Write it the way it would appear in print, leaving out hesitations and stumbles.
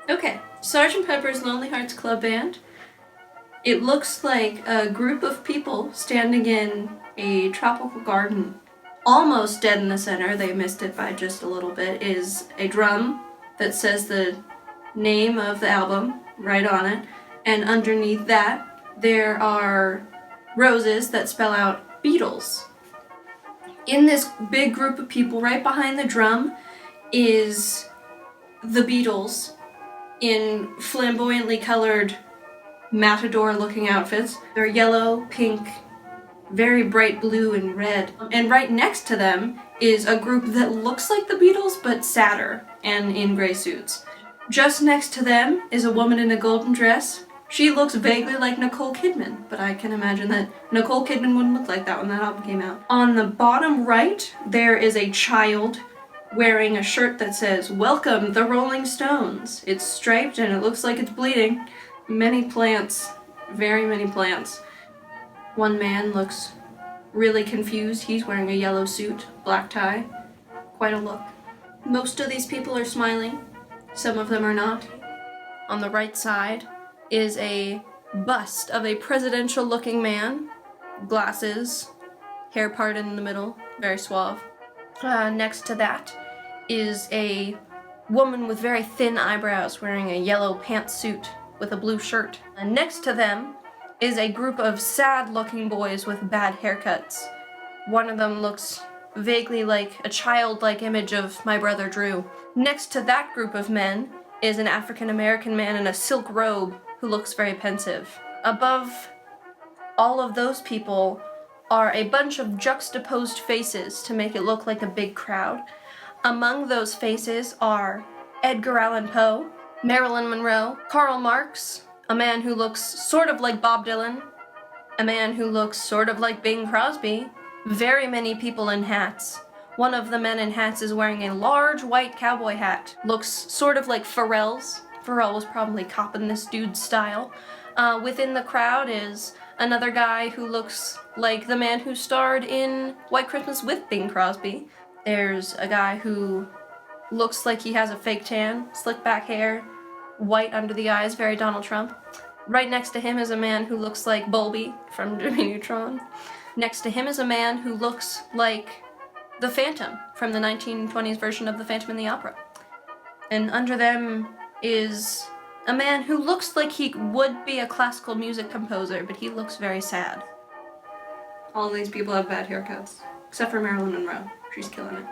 Okay, Sgt. Pepper's Lonely Hearts Club Band. It looks like a group of people standing in a tropical garden. Almost dead in the center, they missed it by just a little bit, is a drum that says the name of the album right on it, and underneath that there are roses that spell out Beatles. In this big group of people right behind the drum is the Beatles in flamboyantly colored matador-looking outfits. They're yellow, pink, very bright blue, and red. And right next to them is a group that looks like the Beatles, but sadder and in gray suits. Just next to them is a woman in a golden dress. She looks vaguely like Nicole Kidman, but I can imagine that Nicole Kidman wouldn't look like that when that album came out. On the bottom right, there is a child wearing a shirt that says, "Welcome, the Rolling Stones." It's striped and it looks like it's bleeding. Many plants, very many plants. One man looks really confused. He's wearing a yellow suit, black tie. Quite a look. Most of these people are smiling. Some of them are not. On the right side is a bust of a presidential-looking man. Glasses, hair parted in the middle, very suave. Next to that is a woman with very thin eyebrows wearing a yellow pantsuit with a blue shirt. And next to them is a group of sad-looking boys with bad haircuts. One of them looks vaguely like a childlike image of my brother Drew. Next to that group of men is an African-American man in a silk robe who looks very pensive. Above all of those people are a bunch of juxtaposed faces to make it look like a big crowd. Among those faces are Edgar Allan Poe, Marilyn Monroe, Karl Marx, a man who looks sort of like Bob Dylan, a man who looks sort of like Bing Crosby, very many people in hats. One of the men in hats is wearing a large white cowboy hat. Looks sort of like Pharrell's. Pharrell was probably copying this dude's style. Within the crowd is another guy who looks like the man who starred in White Christmas with Bing Crosby. There's a guy who looks like he has a fake tan, slick back hair, white under the eyes, very Donald Trump. Right next to him is a man who looks like Bulby from Jimmy Neutron. Next to him is a man who looks like the Phantom from the 1920s version of the Phantom in the Opera. And under them is a man who looks like he would be a classical music composer, but he looks very sad. All of these people have bad haircuts, except for Marilyn Monroe. She's killing it.